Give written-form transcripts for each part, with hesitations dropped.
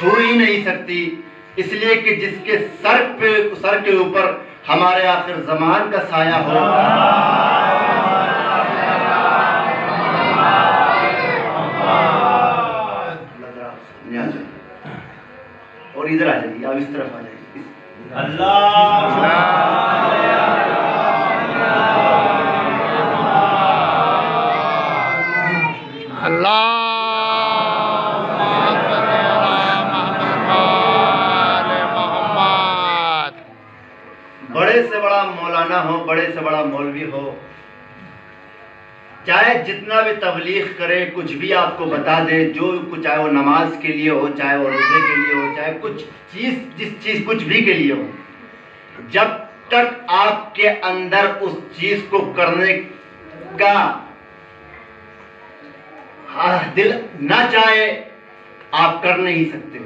छू ही नहीं सकती, इसलिए कि जिसके सर के ऊपर हमारे आखिर ज़मान का साया हो। और इधर आ जाइए, आप इस तरफ आ जाइए। बड़े से बड़ा मौलाना हो, बड़े से बड़ा मौलवी हो, चाहे जितना भी तबलीग करे, कुछ भी आपको बता दे, जो कुछ, चाहे वो नमाज के लिए हो, चाहे वो रोजे के लिए हो, चाहे कुछ चीज, जिस चीज कुछ भी के लिए हो, जब तक आपके अंदर उस चीज को करने का दिल ना चाहे, आप कर नहीं सकते।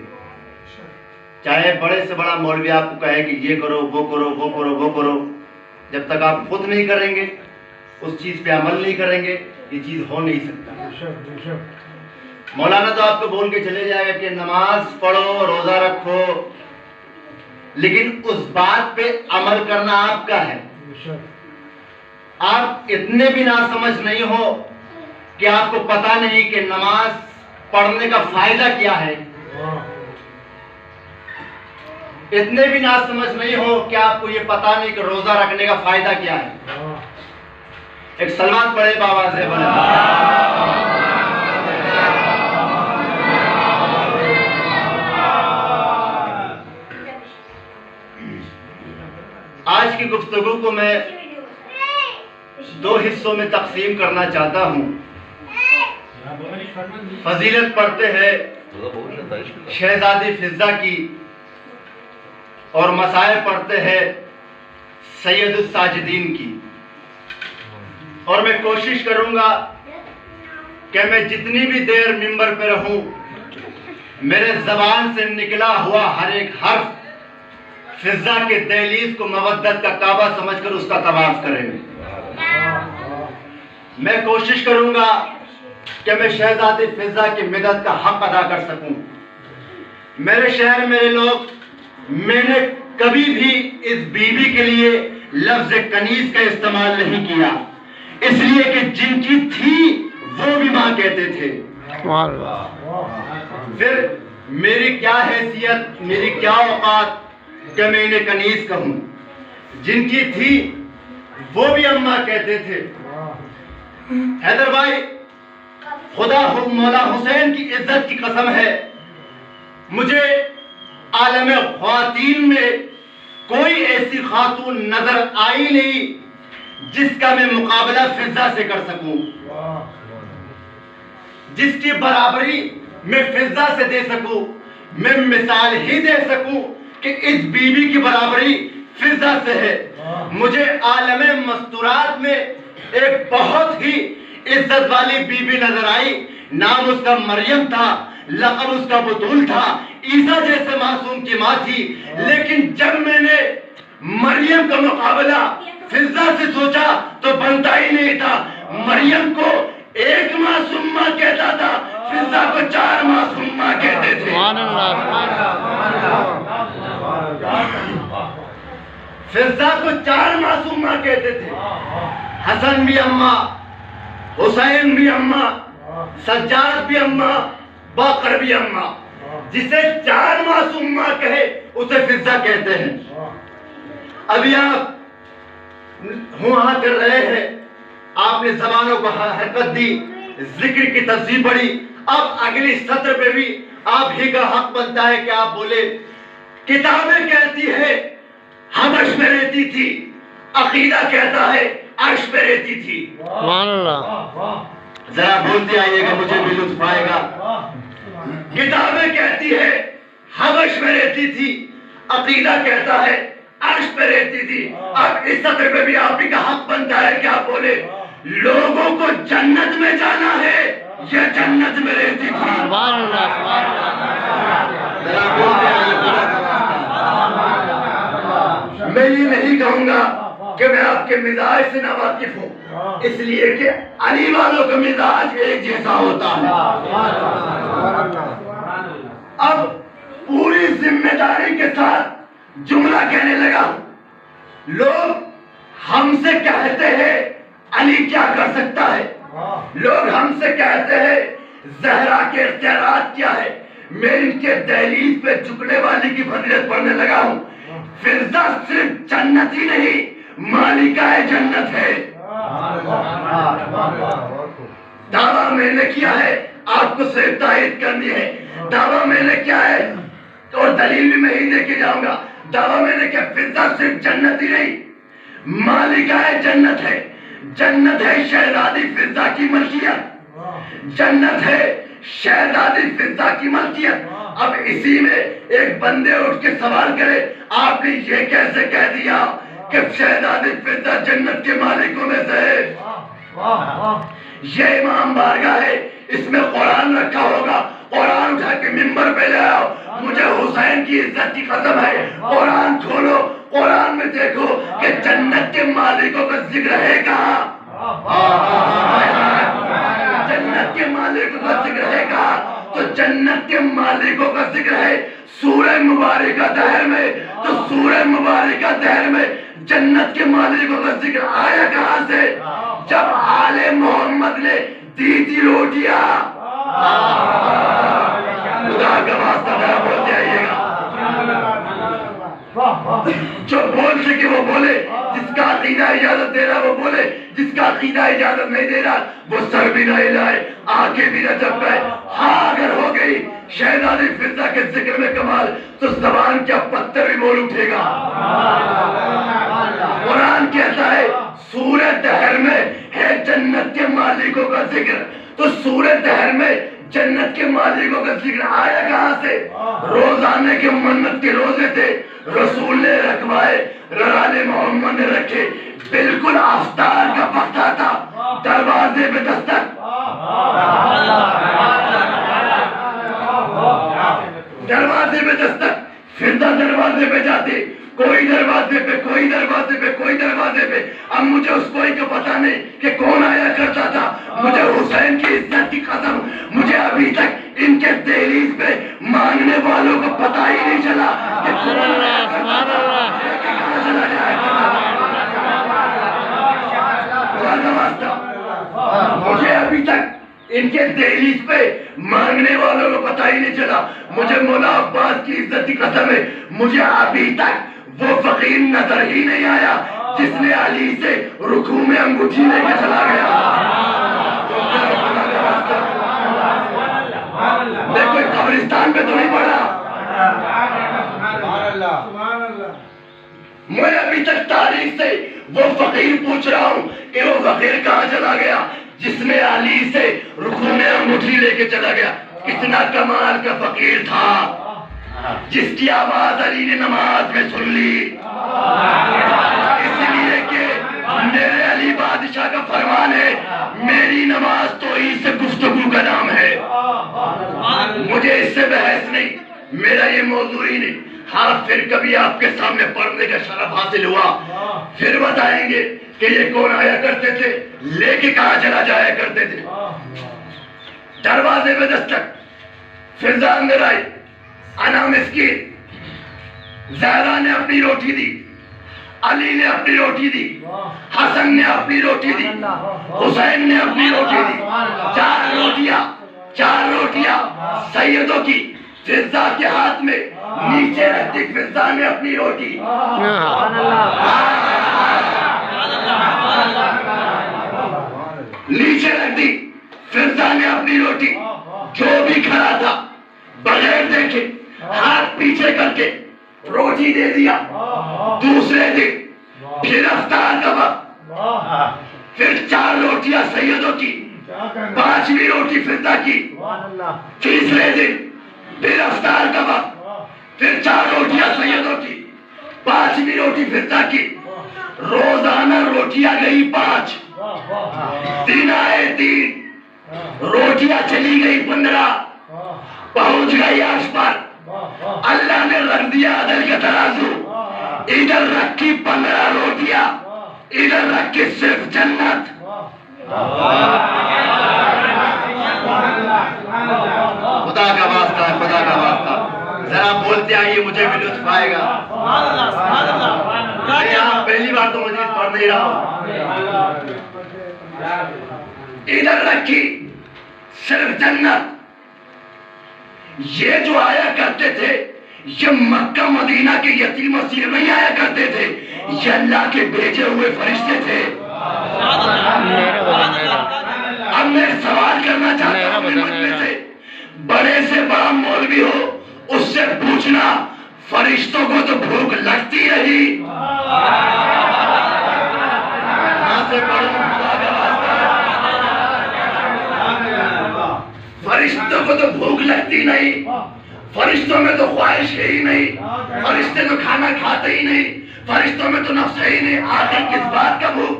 चाहे बड़े से बड़ा मौलवी आपको कहे कि ये करो, वो करो, वो करो, वो करो, जब तक आप खुद नहीं करेंगे, उस चीज पे अमल नहीं करेंगे, ये चीज हो नहीं सकता। मौलाना तो आपको बोल के चले जाएगा कि नमाज पढ़ो, रोजा रखो, लेकिन उस बात पे अमल करना आपका है। आप इतने भी ना समझ नहीं हो कि आपको पता नहीं कि नमाज पढ़ने का फायदा क्या है। इतने भी ना समझ नहीं हो कि आपको ये पता नहीं कि रोजा रखने का फायदा क्या है। एक सलमान पढ़े बाबा से बोले। आज की गुफ्तगू को मैं दो हिस्सों में तकसीम करना चाहता हूँ। फजीलत पढ़ते हैं शहजादी फिजा की और मसाइल पढ़ते हैं सैयदुस साजिदीन की। और मैं कोशिश करूंगा कि मैं जितनी भी देर मिंबर पे रहूं, मेरे जबान से निकला हुआ हर एक हर्फ फिजा के दहलीज को मवद्दत का काबा समझकर उसका तवाफ करेंगे। मैं कोशिश करूंगा कि मैं शहजादी फिजा की मदद का हक अदा कर सकूं। मेरे शहर, मेरे लोग, मैंने कभी भी इस बीबी के लिए लफ्ज कनीज का इस्तेमाल नहीं किया, इसलिए कि जिनकी थी वो भी मां कहते थे। फिर मेरी क्या हैसियत, मेरी क्या औकात कि मैं इन्हें कनीज कहूं। जिनकी थी वो भी अम्मा कहते थे। हैदर भाई, खुदा मौला हुसैन की इज्जत की कसम है, मुझे आलम ख्वातीन में कोई ऐसी खातून नजर आई नहीं जिसका मैं मुकाबला फिजा से कर सकूं, जिसकी बराबरी मैं फिजा से दे सकूं। मैं मिसाल ही दे सकूं कि इस बीबी की बराबरी फिजा से है। मुझे आलम मस्तूरात में एक बहुत ही इज्जत वाली बीबी नजर आई। नाम उसका मरियम था, लक़ब उसका बतूल था, ईसा जैसे मासूम की माँ थी। लेकिन जब मैंने मरियम का मुकाबला फिजा से सोचा तो बनता ही नहीं था। मरियम को एक मासूम माँ कहता था, फिजा को 4 मासूम माँ कहते थे। फिजा को 4 मासूम माँ कहते थे। हसन भी अम्मा, हुसैन भी अम्मा, सज्जाद भी अम्मा, बकर भी अम्मा। जिसे 4 मासूम माँ कहे उसे फिजा कहते हैं। अभी आप हुआ कर रहे हैं, आपने जबानों को हरकत दी, जिक्र की तस्वीर पढ़ी। अब अगली सत्र पे भी आप ही का हक बनता है कि आप बोले। किताबें कहती है हबश में रहती थी, अकीदा कहता है अर्श पे रहती थी। जरा बोलते आइएगा, मुझे भी लुत्फ आएगा। किताबें कहती है हबश में रहती थी, अकीदा कहता है अर्श पे रहती थी। अब इस सत्र पे भी आप ही का हक बनता है कि आप बोले, लोगों को जन्नत में जाना है या जन्नत में रहती थी। मैं ये नहीं कहूंगा कि मैं आपके मिजाज से नावाकिफ हूँ, इसलिए कि अली वालों का मिजाज एक जैसा होता है। अब पूरी जिम्मेदारी के साथ जुमला कहने लगा। लोग हमसे कहते हैं अली क्या कर सकता है, लोग हमसे कहते हैं जहरा के इख्तियारात क्या है। मैं इनके दहलीज पे झुकने वाली की फजीलत पढ़ने लगा हूँ। फिजा सिर्फ जन्नत ही नहीं, मालिकाए जन्नत है। दावा मैंने किया है, आपको सिर्फ तायद करनी है। दावा मैंने किया है और दलील भी मैं ही लेके जाऊंगा। दावा मैंने किया फिजा सिर्फ जन्नत ही नहीं, मालिकाए जन्नत है। जन्नत है शहजादी फिजा की मलकियत, जन्नत है शहजादी फिजा की मलकियत। अब इसी में एक बंदे उठ के सवाल करे, आपने ये कैसे कह दिया कि शहजादी फिजा जन्नत के मालिकों में से है? ये इमाम बारगाह है, इसमें कुरान रखा होगा। कुरान उठा के मिंबर पे ले आओ, मुझे हुसैन की इज्जत की कसम है। कुरान खोलो, कुरान में देखो कि जन्नत के मालिकों का जिक्र है कहाँ? जन्नत के मालिकों का जिक्र है कहाँ? तो जन्नत के मालिकों का जिक्र है सूरह मुबारका दहर में। तो सूरह मुबारका दहर में जन्नत के मालिकों का जिक्र आया कहाँ से? जब आले मोहम्मद ने दी थी रोटियां। खुदा का वास्ता जरा बोलते आइएगा। जो बोल सके वो बोले, जिसका अकीदा इजाजत दे रहा वो बोले, जिसका अकीदा इजाजत नहीं दे रहा वो सर भी न हिलाए, आंखें भी न झपकाए। हाँ, अगर हो गई शहजादी फिजा के जिक्र में कमाल तो जबान क्या पत्थर भी बोल उठेगा। कुरान कहता है सूरह दहर में है जन्नत के मालिकों का जिक्र। तो सूरह दहर में जन्नत के मालिकों का जिक्र आया कहाँ से? रोजाने के मन्नत के रोजे थे, रसूल ने रखवाए, रराले मोहम्मद ने रखे। बिल्कुल आफ्तार का वक्त था, दरवाजे पे दस्तक, दरवाजे पे दस्तक। फिजा दरवाजे पे जाते, कोई दरवाजे पे, कोई दरवाजे पे, कोई दरवाजे पे। अब मुझे उस कोई का पता नहीं कि कौन आया करता था। मुझे हुसैन की इज्जत की कसम, मुझे अभी तक इनके दहलीज पे मांगने वालों को पता ही नहीं चला कि कौन आया करता था, कहाँ चला जाएगा। मुझे अभी तक इनके दहलीज पे मांगने वालों को पता ही नहीं चला। मुझे मौला अब्बास की इज्जत की कसम है, मुझे अभी तक वो फकीर नजर ही नहीं आया जिसने अली से रुकू में अंगूठी लेके चला गया। मैं कोई कब्रिस्तान पे तो नहीं पड़ा। मैं अभी तक तारीख से वो फकीर पूछ रहा हूँ कि वो फकीर कहाँ चला गया जिसने अली से रुकू में अंगूठी लेके चला गया। कितना कमाल का फकीर था जिसकी आवाज अली ने नमाज में सुन ली। इसलिए कि मेरे अली बादशाह का फरमान है, मेरी नमाज तो इससे गुफ्तगू का नाम है। मुझे इससे बहस नहीं, मेरा ये मौजू ही नहीं। हाँ, फिर कभी आपके सामने पढ़ने का शरफ हासिल हुआ, फिर बताएंगे कि ये कौन आया करते थे, लेके कहाँ चला जाया करते थे। दरवाजे में दस्तक, फिजा अंदर आई। अना मिस्कीन, ज़हरा ने अपनी रोटी दी, अली ने अपनी रोटी दी, हसन ने अपनी रोटी दी, हुसैन ने अपनी रोटी दी। चार रोटियां सैयदों की फिजा के हाथ में, नीचे रखती फिजा ने अपनी रोटी। नीचे रख दी फिजा ने अपनी रोटी। जो भी खड़ा था बगैर देखे हाथ पीछे करके रोटी दे दिया। दूसरे दिन फिर अफ्तार का वक्त, फिर 4 रोटियां सैयदों की, 5वीं रोटी फिजा की। तीसरे दिन फिर अफ्तार का वक्त, फिर 4 रोटियां सैयदों की, 5वीं रोटी फिजा की। रोजाना रोटियां गई 5, दिन आए 3, रोटियां चली गई 15, पहुंच गई आस पर। अल्लाह ने रख दिया अदल का तराजू, इधर रखी 15 रोटियां, इधर रखी सिर्फ जन्नत। खुदा का वास्ता, खुदा का वास्ता, जरा मुझे भी लुत्फ आएगा। मैं यहाँ पहली बार तो मजलिस पढ़ नहीं रहा हूँ। इधर रखी सिर्फ जन्नत। ये जो आया करते थे ये मक्का मदीना के यतीम वसीर नहीं आया करते थे, ये अल्लाह के भेजे हुए फरिश्ते थे। अब मैं सवाल करना चाहता हूँ से बड़े से बड़ा मौलवी हो उससे पूछना, फरिश्तों को तो भूख लगती रही। फरिश्तों को तो भूख लगती नहीं, फरिश्तों में तो ख्वाहिश है ही नहीं, फरिश्ते तो खाना खाते ही नहीं, फरिश्तों में तो नफ्स है ही नहीं। आखिर किस बात का भूख?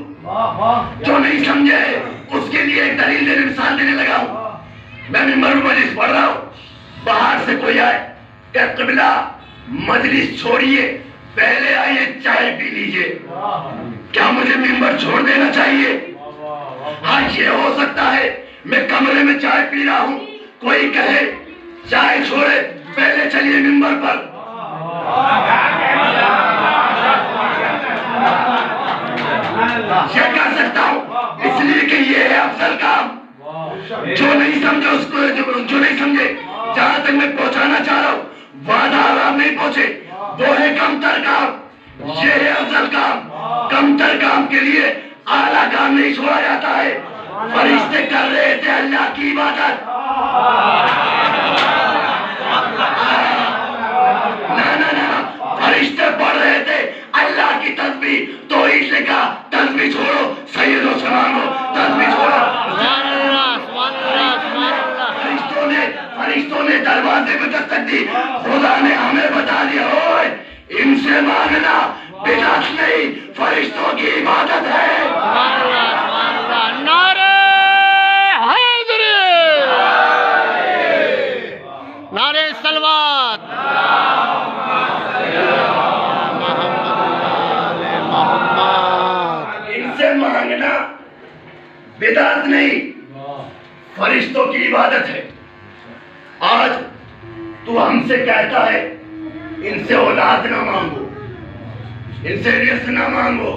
जो नहीं समझे उसके लिए एक दलील देने, मिसाल देने लगा हूं। मैं मिंबर में मजलिस पढ़ रहा हूं, बाहर से कोई आए क्या क़िबला मजलिस छोड़िए, पहले आइए चाय पी लीजिए, क्या मुझे मिंबर छोड़ देना चाहिए? हाँ, ये हो सकता है मैं कमरे में चाय पी रहा हूं, कोई कहे चाय छोड़े पहले चलिए मिंबर पर। ये कर सकता हूं इसलिए कि ये है अफजल काम। जो नहीं समझे उसको, जो नहीं समझे, जहां तक मैं पहुंचाना चाह रहा हूं वादा आराम नहीं पहुंचे, वो है कमतर काम, ये है अफजल काम। कमतर काम के लिए आला काम नहीं छोड़ा जाता है। फरिश्ते कर रहे थे अल्लाह की इबादत, ना फरिश्ते पढ़ रहे थे अल्लाह की तस्बीह, तो इसलिए कहा तस्बीह छोड़ो, सैयदो सलाम हो, तस्बीह छोड़ो। फरिश्तों ने दरवाजे पे दस्तक दी, खुदा ने हमें बता दिया ओए इनसे मांगना बिदात नहीं, फरिश्तों की इबादत है। नारे हैदरी, नारे सलवात, इनसे मांगना बिदात नहीं, फरिश्तों की इबादत है। आज तू हमसे कहता है इनसे औलाद ना मांगो, इनसे रिज़्क़ ना मांगो।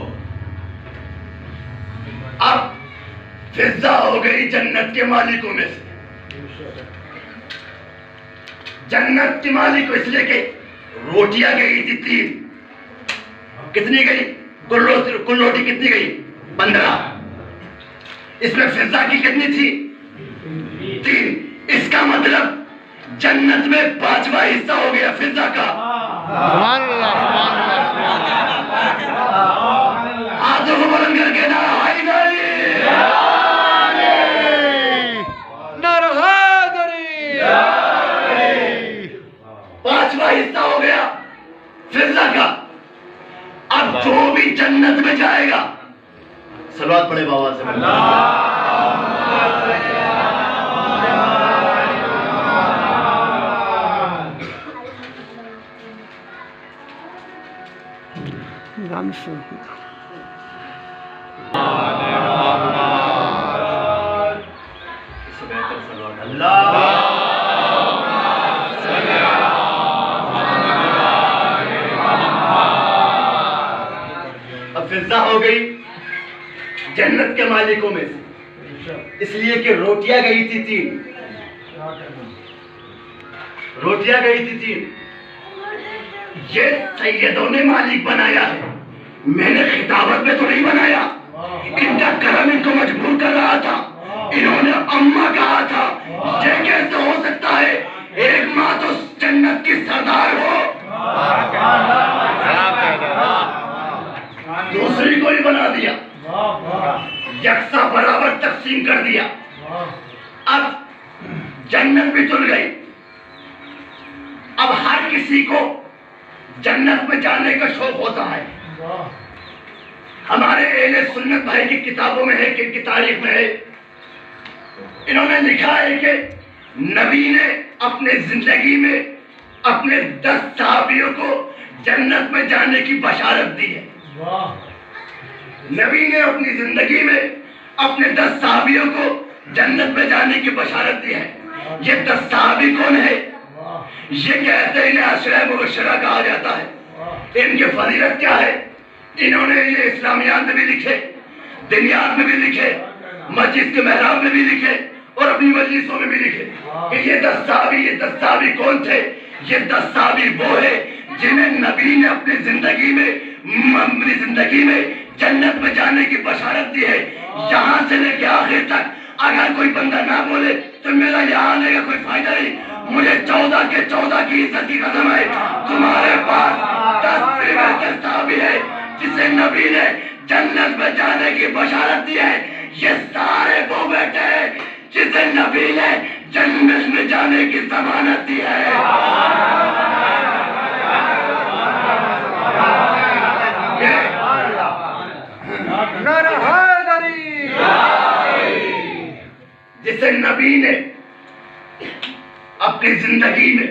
अब फिजा हो गई जन्नत के मालिकों में से। जन्नत के मालिक इसलिए कि रोटियां गई थी 3, कितनी गई? कुल रोटी कितनी गई? 15। इसमें फिजा की कितनी थी? 3। इसका मतलब जन्नत में 5वां हिस्सा हो गया फिजा का। हाथों को बुलंद करके नारा हैदरी, नारा हैदरी। 5वां हिस्सा हो गया फिजा का। अब जो भी जन्नत में जाएगा, सलवात पढ़े बाबा से। अब फिजा हो गई जन्नत के मालिकों में से, इसलिए कि रोटियां गई थी 3। रोटियां गई थी 3। ये सैयदों ने मालिक बनाया है, मैंने खिताबत में तो नहीं बनाया। इनका करम इनको मजबूर कर रहा था। इन्होंने अम्मा कहा था, ये कैसे हो सकता है, एक माँ तो जन्नत की सरदार हो, दूसरी को ही बना दिया, यकसा बराबर तकसीम कर दिया। अब जन्नत भी चुन गई। अब हर किसी को जन्नत में जाने का शौक होता है। हमारे अहले सुन्नत भाई की किताबों में है, कि तारीख में है, इन्होंने लिखा है कि नबी ने अपने जिंदगी में अपने 10 सहाबियों को जन्नत में जाने की बशारत दी है। नबी ने अपनी जिंदगी में अपने 10 सहाबियों को जन्नत में जाने की बशारत दी है। ये 10 सहाबी कौन है? ये कहते हैं इन्हें अशरा मुबशरा कहा जाता है। इनकी फजीलत क्या है? इन्होंने ये इस्लामियात में भी लिखे, दिनियात में भी लिखे, मस्जिद के मेहराब में भी लिखे और अपनी मजलिसों में भी लिखे कि ये 10 साहबी कौन थे? ये 10 साहबी वो है जिन्हें नबी ने अपनी जिंदगी में जन्नत में जाने की बशारत दी है। यहाँ से लेके आखिर तक अगर कोई बंदा ना बोले तो मेरा यहाँ आने का कोई फायदा नहीं। मुझे 14 के 14 की इज्जत की कसम है, तुम्हारे पास 10 साहबी है जिसे नबी ने जन्नत में जाने की बशारत दी है। ये सारे वो बेटे हैं जिसे नबी ने जन्नत में जाने की जमानत दी है। जिसे नबी ने अपनी जिंदगी में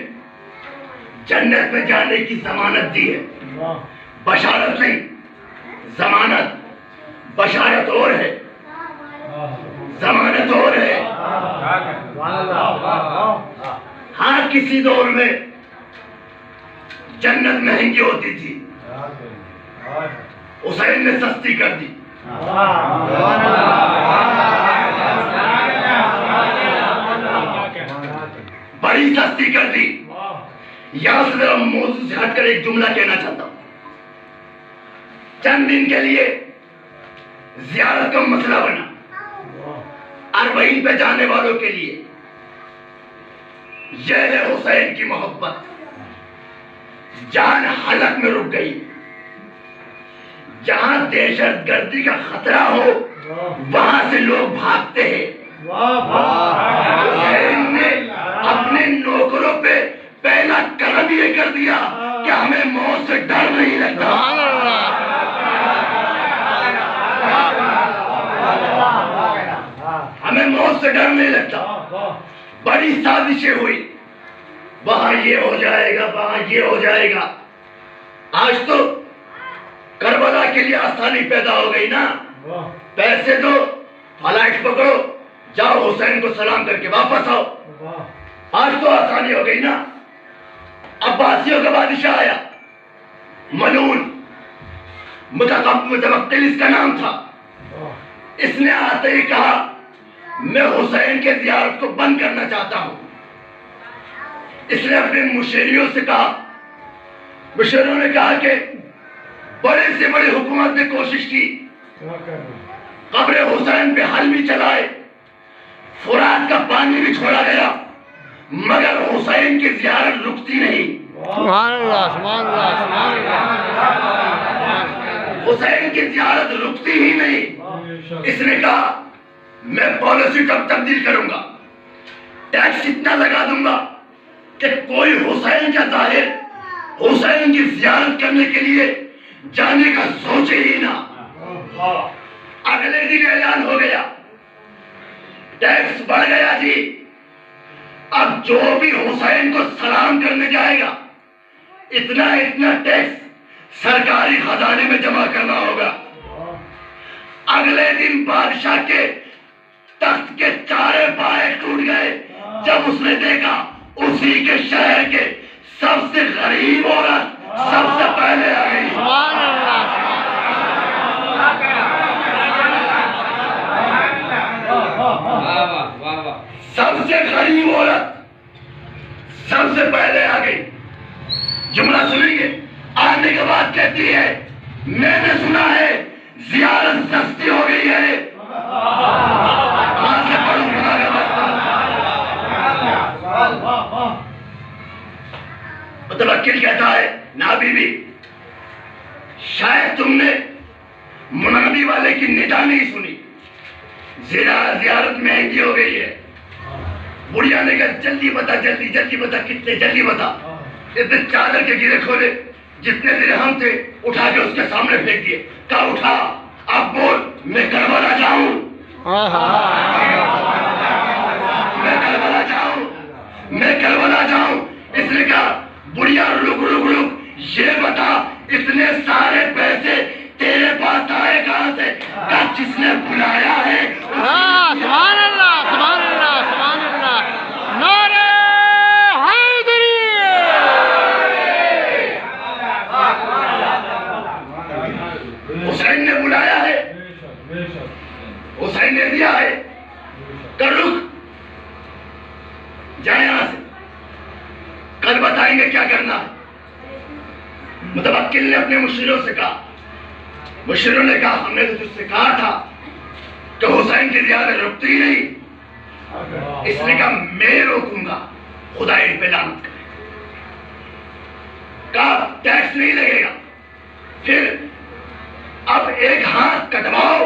जन्नत में जाने की जमानत दी है। बशारत नहीं, जमानत। बशारत और है, जमानत और है। हाँ, किसी दौर में जन्नत महंगी होती थी, हुसैन ने सस्ती कर दी। बड़ी सस्ती कर दी। यहां से मेरा मौजूद से हटकर एक जुमला कहना चाहता हूं। चंद दिन के लिए जियारत का मसला बना, अरबईन पे जाने वालों के लिए। यह है हुसैन की मोहब्बत। जान हलक में रुक गई। जहां दहशतगर्दी का खतरा हो वहां से लोग भागते हैं। हुसैन ने अपने नौकरों पे पहला कदम ये कर दिया कि हमें मौत से डर नहीं लगता। हमें मौत से डर नहीं लगता। बड़ी साजिशें हुई, वहां ये हो जाएगा, वहां ये हो जाएगा। आज तो करबला के लिए आसानी पैदा हो गई ना। पैसे दो, फ्लाइट पकड़ो, जाओ हुसैन को सलाम करके वापस आओ। आज तो आसानी हो गई ना। अब्बासियों का बादशाह आया, मलून मुतवक्किल इसका नाम था। इसने आते ही कहा मैं हुसैन के जियारत को बंद करना चाहता हूं। इसने अपने मुशेरियों से कहा, मुशेरों ने कहा कि बड़े से बड़ी हुकूमत ने कोशिश की, कब्र हुसैन पे हल भी चलाए, फुरात का पानी भी छोड़ा गया, मगर हुसैन की जियारत रुकती नहीं। हुसैन की जियारत रुकती ही नहीं। इसने कहा मैं पॉलिसी तब्दील करूंगा, टैक्स इतना लगा दूंगा कि कोई हुसैन का जाहिर हुसैन की जियारत करने के लिए जाने का सोचे ही ना। अगले दिन ऐलान हो गया, टैक्स बढ़ गया जी। अब जो भी हुसैन को सलाम करने जाएगा इतना इतना टैक्स सरकारी खजाने में जमा करना होगा। अगले दिन बादशाह के तख्त के चारे पाए टूट गए जब उसने देखा उसी के शहर के सबसे गरीब औरत सबसे पहले आ गई। सबसे गरीब औरत सबसे पहले आ गई। जुमला सुनेंगे। आने के बाद कहती है मैंने सुना है जियारत सस्ती हो गई है। मुतवक्किल कहता है ना बीबी, शायद तुमने मुनादी वाले की निदा नहीं सुनी। जियारत महंगी हो गई है। बुढ़िया ने कहा जल्दी बता, जल्दी जल्दी बता, कितने जल्दी बता। इतने चादर के गिरे खोले, जितने दिरहम थे उठा के उसके सामने फेंक दिए। कहा उठा, अब बोल मैं करबला जाऊं, मैं करबला जाऊं, मैं करबला जाऊं। इसने कहा बुढ़िया रुक रुक रुक, ये बता इतने सारे पैसे तेरे पास आए कहां से? कहा जिसने बुलाया है। सुभान अल्लाह, सुभान अल्लाह, सुभान अल्लाह। नारे हैदरी। बताएंगे क्या करना है। मुतवक्किल ने अपने मुशीरों से कहा, मुशीरों ने कहा हमने तो तुझसे कहा था कि हुसैन की ज़ियारत रुकती ही नहीं, इसने कहा मैं रोकूंगा, खुदा इन पे लानत करे। कहा टैक्स नहीं लगेगा, फिर अब एक हाथ कटवाओ,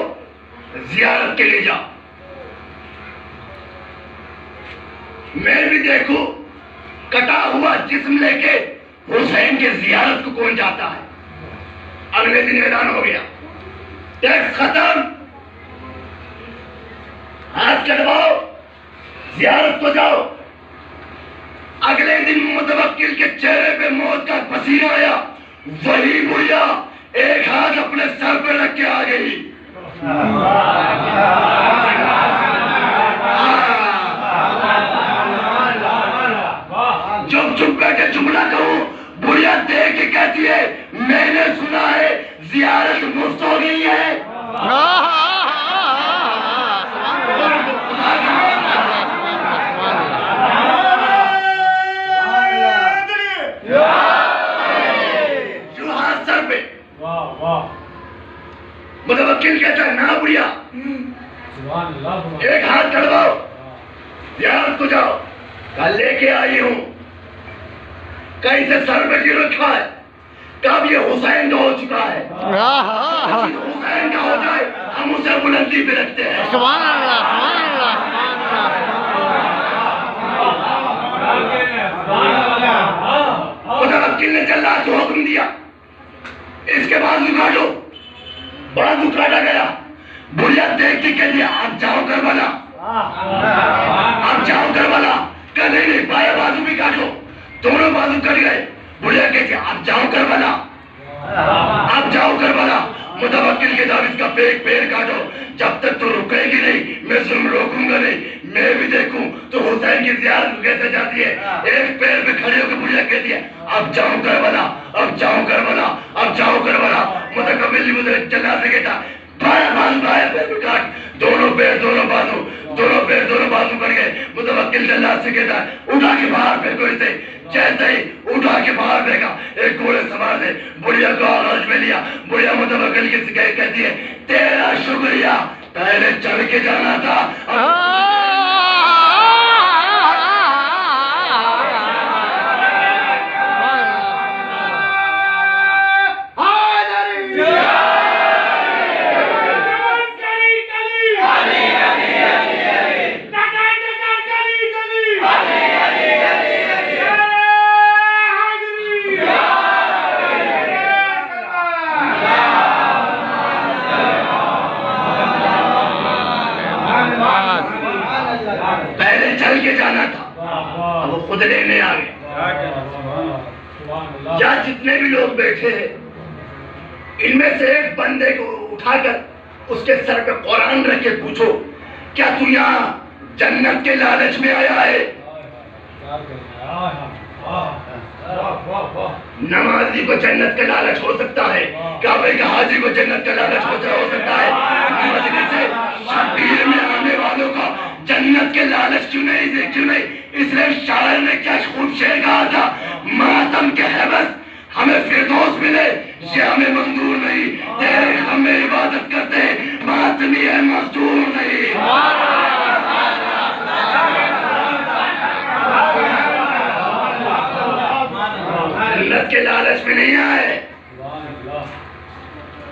ज़ियारत के लिए जाओ, मैं भी देखूं कटा हुआ जिस्म लेके हुसैन के ज़ियारत को कौन जाता है। अगले दिन ऐलान हो गया, टैक्स खत्म, हाथ कटवाओ, ज़ियारत को जाओ। अगले दिन मुतवक्किल के चेहरे पे मौत का पसीना आया, वही बुढ़िया एक हाथ अपने सर पे रख के आ गई। चुप चुप बैठे जुमला कहूं, बुढ़िया देख के कहती है मैंने सुना है ज़ियारत मुफ्त हो गई है। सर पे मुतवक्किल कहता है ना बुढ़िया, एक हाथ कटवाओ, ज़ियारत को जाओ। कल लेके आई हूं, कहीं से सर पे गिर रखा है, कब ये हुसैन का हो चुका है। हुसैन का हो जाए हम उसे बुलंदी पे रखते हैं। सुभान अल्लाह, सुभान अल्लाह, सुभान अल्लाह। मुतवक्किल ने जल्लाद को हुक्म दिया, इसके बाजू काटो। बाजू काटा गया, बुढ़िया देख के कह दिया अब जाओ करबला, अब जाओ करबला। कह नहीं बाया बाजू भी काटो, दोनों बाजू कट गए। बुढ़िया कहती अब जाओ करबला, अब जाओ करबला। मुतवक्किल के दाविद का पेट पैर काटो, जब तक तो रुकेगी नहीं मैं जुल्म रोकूंगा नहीं, मैं भी देखूं तो हुसैन की ज़ियारत कैसे जाती है। एक पैर पे खड़े होकर बुढ़िया कहती है अब जाओ करबला, अब जाओ करबला, अब जाओ करबला। मुतवक्किल मुझे चला से कहता बाया बाजू बाया पैर पे काट, दोनों पैर दोनों बाजू, दोनों पैर दोनों बाजू कर गए। मुतवक्किल जल्लाद से कहता है उठा के बाहर फेंको इसे। जैसे ही उठा के बाहर फेंका, एक घोड़े सवार ने बुढ़िया को आगोश में लिया। बुढ़िया मुतवक्किल की कहती है तेरा शुक्रिया, पहले चढ़ के जाना था। पहले चल के जाना था, अब वो खुद लेने आ गए। या जितने भी लोग बैठे हैं, इनमें से एक बंदे को उठाकर उसके सर पे कुरान रख के पूछो क्या तू यहाँ जन्नत के लालच में आया है। नमाजी को जन्नत का लालच हो सकता है, काबे का हाजी को जन्नत का लालच हो सकता है, मजलिस से शबीर में आने वालों का जन्नत के लालच क्यों नहीं। इसलिए शायर ने क्या खूब शेर कहा था, मातम के हैबत हमें फिरदौस मिले ये हमें मंजूर नहीं, तेरे हमें इबादत करते मातमी है मजदूर नहीं। जन्नत के लालच में नहीं आए,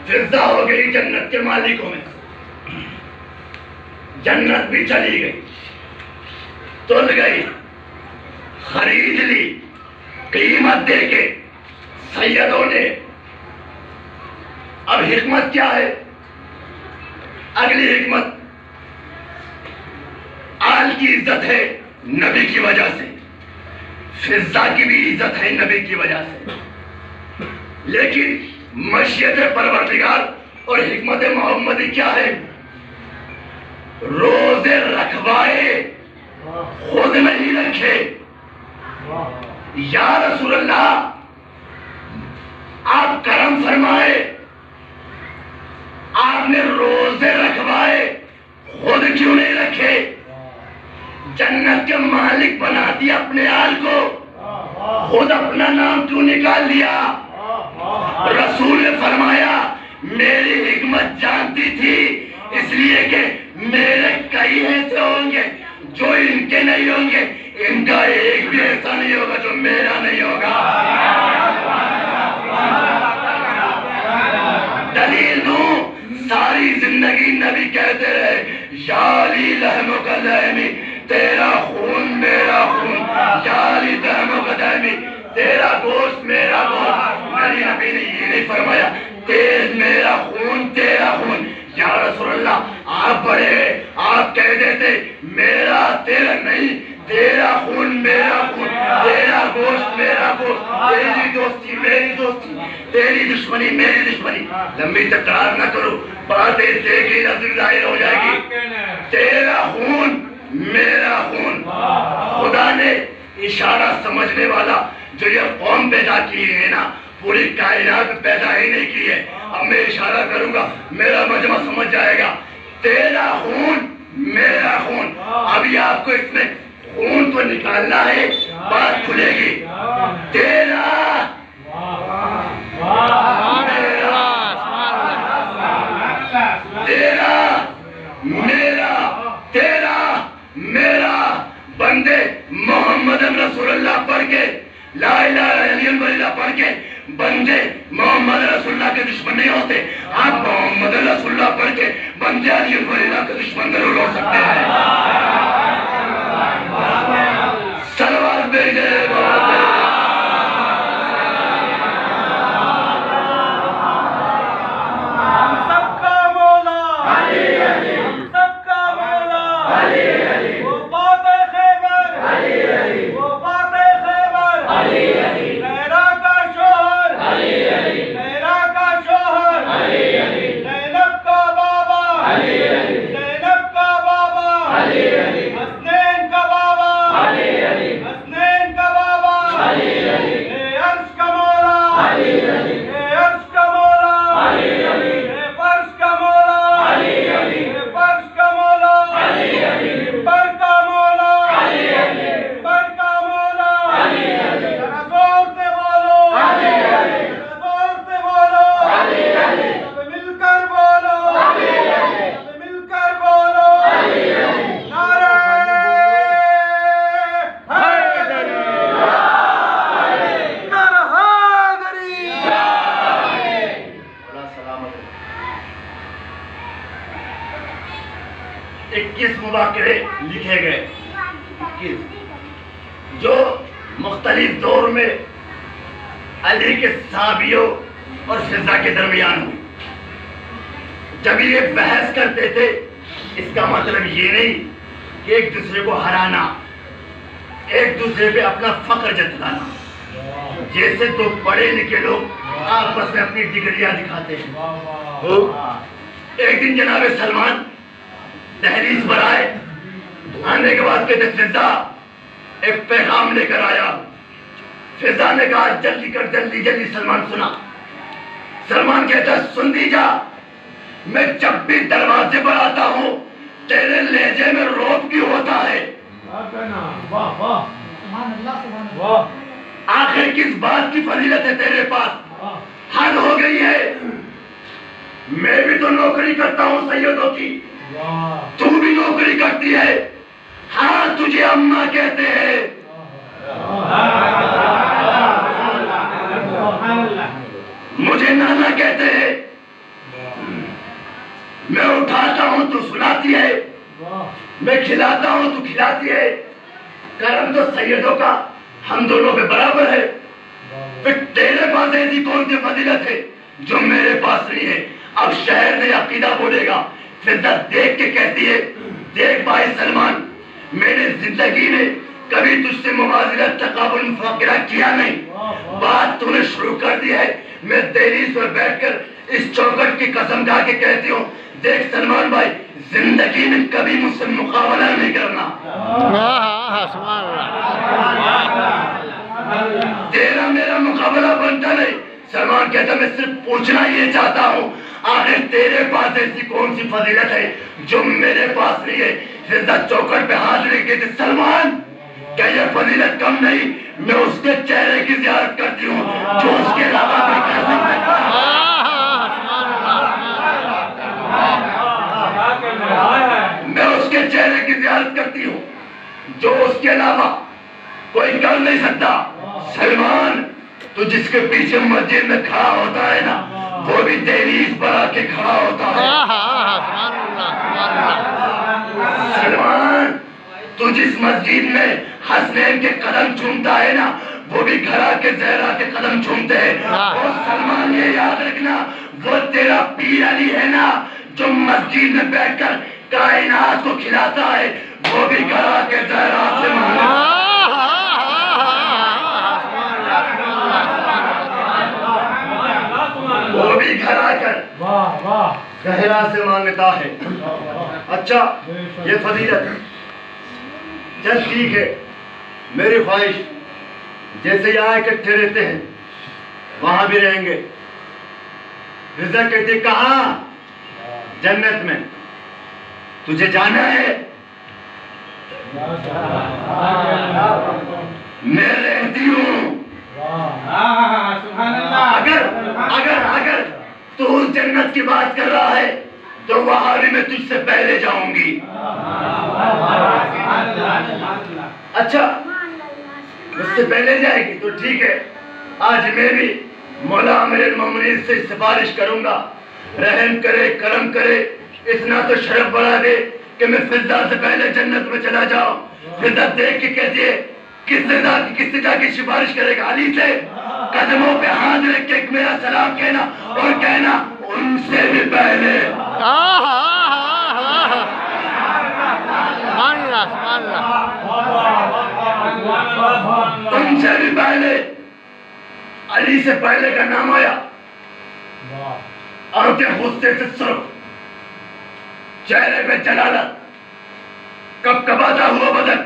फिजा हो गई जन्नत के मालिकों में, जन्नत भी चली गई, तुल गई, खरीद ली कीमत देके सैयदों ने। अब हिकमत क्या है, अगली हिकमत, आल की इज्जत है नबी की वजह से, फिजा की भी इज्जत है नबी की वजह से, लेकिन मशीयत परवरदिगार और हिकमत मोहम्मदी क्या है, रोजे रखवाए खुद नहीं रखे। या रसूल अल्लाह आप करम फरमाए, आपने रोजे रखवाए खुद क्यों नहीं रखे। जन्नत के मालिक बना दिया अपने आल को, खुद अपना नाम क्यों निकाल लिया? रसूल ने फरमाया मेरी हिकमत जानती थी, इसलिए कि मेरे कई ऐसे होंगे जो इनके नहीं होंगे, इनका एक भी ऐसा नहीं होगा जो मेरा नहीं होगा। दलील दूं, सारी जिंदगी नबी कहते रहे याली लहमो का लहमी, तेरा खून मेरा खून, याली दहमो का दहमी, तेरा गोश्त मेरा गोश्त। मेरी नबी ने ये नहीं फरमाया तेज मेरा खून तेरा खून। या रसूलल्लाह आप बड़े, आप कह देते मेरा तेरा नहीं, तेरा खून मेरा खून, तेरा गोश्त मेरा गोश्त, तेरी दोस्ती मेरी दोस्ती, तेरी दुश्मनी मेरी दुश्मनी। लंबी तकरार न करो, बातें देखी नजर जाहिर हो जाएगी। तेरा खून मेरा खून। खुदा ने इशारा समझने वाला जो ये कौम पैदा की है ना, पूरी कायनात पैदा ही नहीं की है। अब मैं इशारा करूंगा, मेरा मजमा समझ जाएगा। तेरा खून मेरा खून। अभी आपको इसमें खून तो निकालना है, बात खुलेगी। तेरा तेरा मेरा तेरा मेरा। बंदे मोहम्मद रसूलुल्लाह पढ़ के, ला इलाहा इल्लल्लाह पढ़ के बंदे मोहम्मद रसूलुल्लाह के दुश्मन नहीं होते। आप मोहम्मद रसूलुल्लाह पढ़ के बंदे अल्लाह के दुश्मन जरूर हो सकते हैं। सलवार भेजे मुबाकरे लिखे गए जो मुख्तलिफ दौर में अली के साहबियों और फिजा के दरमियान हुई। जब ये बहस करते थे, इसका मतलब ये नहीं कि एक दूसरे को हराना, एक दूसरे पे अपना फख्र जताना। जैसे दो पढ़े लिखे लोग आपस में अपनी डिग्रियां दिखाते हैं। एक दिन जनाब सलमान दहलीज पर आए, आने के बाद कहते फिजा एक पैगाम लेकर आया। फिजा ने कहा जल्दी कर, जल्दी जल्दी। सलमान सुना। सलमान कहता सुन दी जा, मैं जब भी दरवाजे पर आता हूँ तेरे लहजे में रोब क्यों होता है? आखिर किस बात की फजीलत है तेरे पास? हद हो गई है। मैं भी तो नौकरी करता हूँ सैयदों की, तू भी नौकरी करती है। हाँ, तुझे अम्मा कहते हैं, मुझे नाना कहते हैं। मैं उठाता हूँ तो सुलाती है, मैं खिलाता हूँ तो खिलाती है। करम तो सैयदों का हम दोनों पे बराबर है। फिर तेरे पास ऐसी कौन सी फजीलत है जो मेरे पास नहीं है? अब शहर ने अकीदा बोलेगा। फिजा देख के कहती है देख भाई सलमान, मैंने जिंदगी में कभी तुझसे मुबाज़िलत तकाबुल मुफ़ाकिरा किया नहीं। बात तूने शुरू कर दी है। मैं दहलीज पर बैठकर इस चौखट की कसम खा के कहती हूँ, देख सलमान भाई, जिंदगी में कभी मुझसे मुकाबला नहीं करना। तेरा मेरा मुकाबला बनता नहीं। सलमान कहता मैं सिर्फ पूछना ये चाहता हूँ, आखिर तेरे पास ऐसी कौन सी फजीलत है जो मेरे पास नहीं है? फिजा चौखट पे हाथ लेके थे, सलमान क्या ये फजीलत कम नहीं? मैं उसके चेहरे की ज़ियारत करती हूँ जो उसके अलावा कोई कर नहीं सकता। मैं उसके चेहरे की ज़ियारत करती हूँ जो उसके अलावा कोई कर नहीं सकता। सलमान, तू जिसके पीछे मस्जिद में खड़ा होता है ना, वो भी दहलीज पर आके खड़ा होता है। सलमान, तू जिस मस्जिद में हसनैन के कदम चूमता है ना, वो भी घर आके ज़हरा के कदम चूमते हैं। और सलमान, ये याद रखना, वो तेरा पीर अली है ना, जो मस्जिद में बैठकर कायनात को खिलाता है, वो भी घर आके ज़हरा से मांगता है। वो भी घर आकर ज़हरा से मांगता है। अच्छा, ये फजीलत, चल ठीक है, मेरी ख्वाहिश जैसे यहाँ इकट्ठे रहते हैं वहां भी रहेंगे। रिज़ा कहती, कहाँ? जन्नत में। तुझे जाना है? मैं रहती हूँ। अगर अगर अगर तू उस जन्नत की बात कर रहा है तो वहां भी मैं तुझसे पहले जाऊंगी। अच्छा, मुझसे पहले जाएगी तो ठीक है। आज मैं भी मौला अमीरुल मोमिनीन से सिफारिश करूंगा, रहम करे, करम करे, इतना तो शरफ बढ़ा दे कि मैं फिजा से पहले जन्नत में चला जाऊं। फिजा देख के कहती है, किससे जाके सिफारिश करेगा? अली से। कदमों पे हाथ रख के मेरा सलाम कहना और कहना, उनसे भी पहले, उनसे भी पहले। अली से पहले का नाम आया, आंखें गुस्से से सुर्ख, चेहरे पे जलालत, कपकपाता हुआ बदन,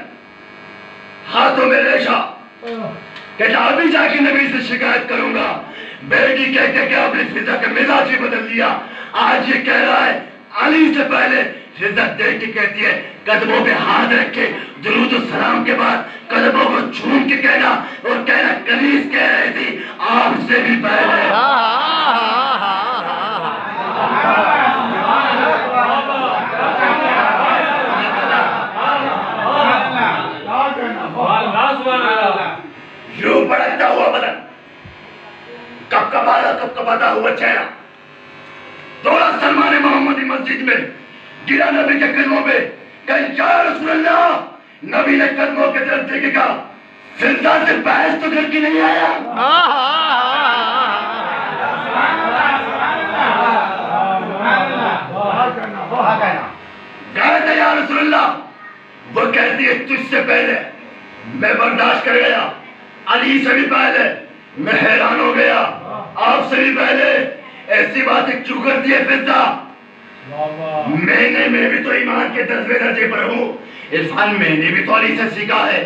हाथों में रेशा। कहता, अभी जाके नबी से शिकायत करूंगा। बेटी कहते कि आपने फिजा का मिजाज ही बदल दिया। आज ये कह रहा है अली से पहले। फिजा देख के कहती है, कदमों पे हाथ रखे, दुरूद और सलाम के बाद कदमों को छूम के कहना और कहना, कनीज कह रही थी आपसे भी पहले। यूं भड़कता हुआ बदन, कपकपाता हुआ चेहरा, दौड़ा सलमान मोहम्मदी मस्जिद में, गिरा नबी के कदमों पे, कहीं या रसूल अल्लाह। नबी ने कदमों के तरफ देख के कहा, फिजा से बहस तो करके नहीं आया? कहते या रसूल अल्लाह। वो कहती है, तुझसे पहले मैं बर्दाश्त कर गया, अली से भी पहले मैं हैरान हो गया, आपसे भी पहले। ऐसी बातें क्यों करती है फिजा? मैं भी तो ईमान के 10वें दर्जे पर हूँ। इरफान मैंने भी तो अली से सीखा है।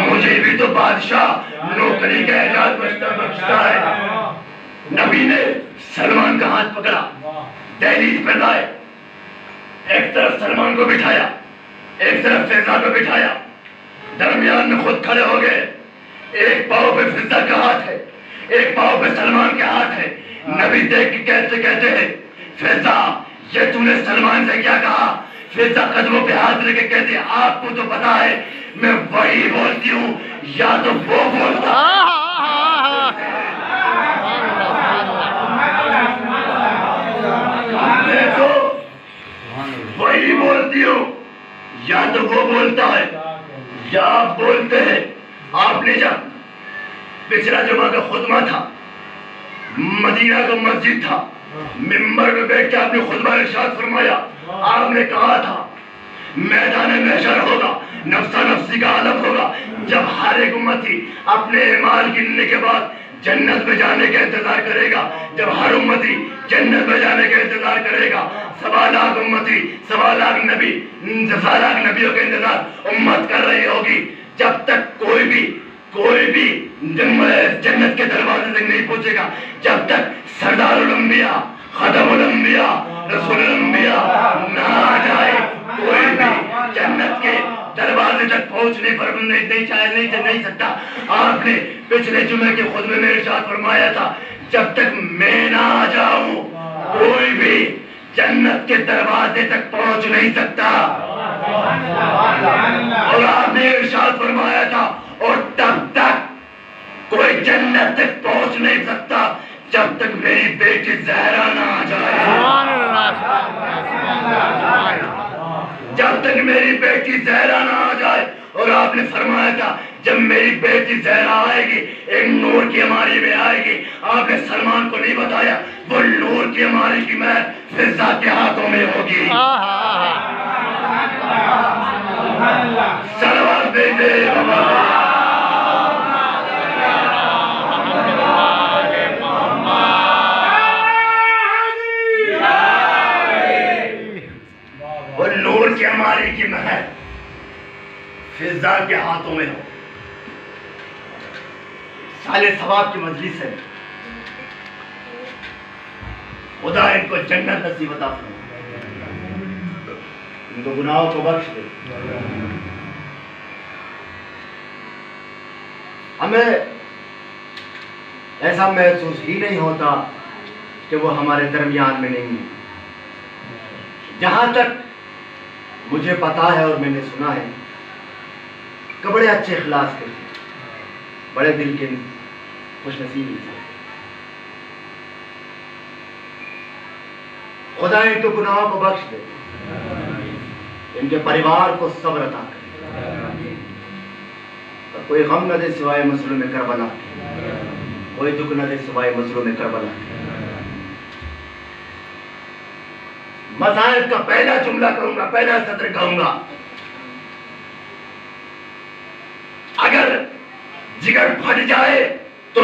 मुझे भी तो बादशाह नौकरी का एजाज बख्शता है। नबी ने सलमान का हाथ पकड़ा, दहलीज पर लाए, एक तरफ सलमान को बिठाया, एक तरफ फिजा को बिठाया, दरमियान में खुद खड़े हो गए। एक पाँव पे फिजा का हाथ है, एक पाँव पे सलमान का हाथ है। नबी देख के कहते हैं, फिजा ये तूने सलमान से क्या कहा? फिजा कदमों पे हाथ रख के कहते हैं, आपको तो पता है मैं वही बोलती हूँ या तो वो बोलता। मैं तो वही बोलती हूँ या तो वो बोलता है या आप बोलते हैं। आपने जब पिछला जुमा का खुतबा था, मदीना का मस्जिद था, मिंबर में बैठ के आपने खुतबा इरशाद फरमाया। आपने कहा था मैदान महशर होगा, नफ्सा नफ्सी का आलम होगा, जब हर एक उम्मती अपने ईमान गिनने के बाद जन्नत में जाने का इंतजार करेगा। जब हर उम्मती जन्नत में जाने का इंतजार करेगा, 1.25 लाख उम्मती, 1.25 लाख नबी, 1.25 लाख नबियों का इंतजार उम्मत कर रही होगी। जब तक कोई भी जन्नत के दरवाजे तक नहीं पहुंचेगा, जब तक सरदारुल अंबिया, खतमुल अंबिया, रसूलुल अंबिया ना आ जाए, कोई भी जन्नत के दरवाजे तक पहुंचने पर नहीं सकता। आपने पिछले जुमे के खुतबे में इरशाद फरमाया था, जब तक मैं ना आ जाऊं कोई भी जन्नत के दरवाजे तक पहुंच नहीं सकता। और आपने इरशाद फरमाया था, और तब तक कोई जन्नत तक पहुंच नहीं सकता जब तक मेरी बेटी ज़हरा ना आ जाए। जब तक मेरी बेटी ज़हरा ना आ जाए। और आपने फरमाया था, जब मेरी बेटी ज़हरा आएगी एक नूर की अमारी में आएगी। आपने सलमान को नहीं बताया, वो नूर की अमारी की महर फिजा के हाथों में होगी। सलवात भेजे वो नूर की अमारी की महर फिजा के हाथों में हो। साले सवाब की मजलिस है, खुदा इनको जन्नत नसीब अता फरमाए, इनको गुनाहों को बख्श दे। हमें ऐसा महसूस ही नहीं होता कि वो हमारे दरमियान में नहीं है। जहां तक मुझे पता है और मैंने सुना है कि बड़े अच्छे इखलास के, बड़े दिल के खुशनसीब इंसान। खुदा इनको गुनाहों को बख्श दे, इनके परिवार को सब्र अता करे, और कोई गम न दे सिवाय मज़लूम करबला, कोई दुख न दे सिवाय मज़लूम करबला। मसाइल का पहला जुमला कहूंगा, पहला सत्र कहूंगा, अगर जिगर फट जाए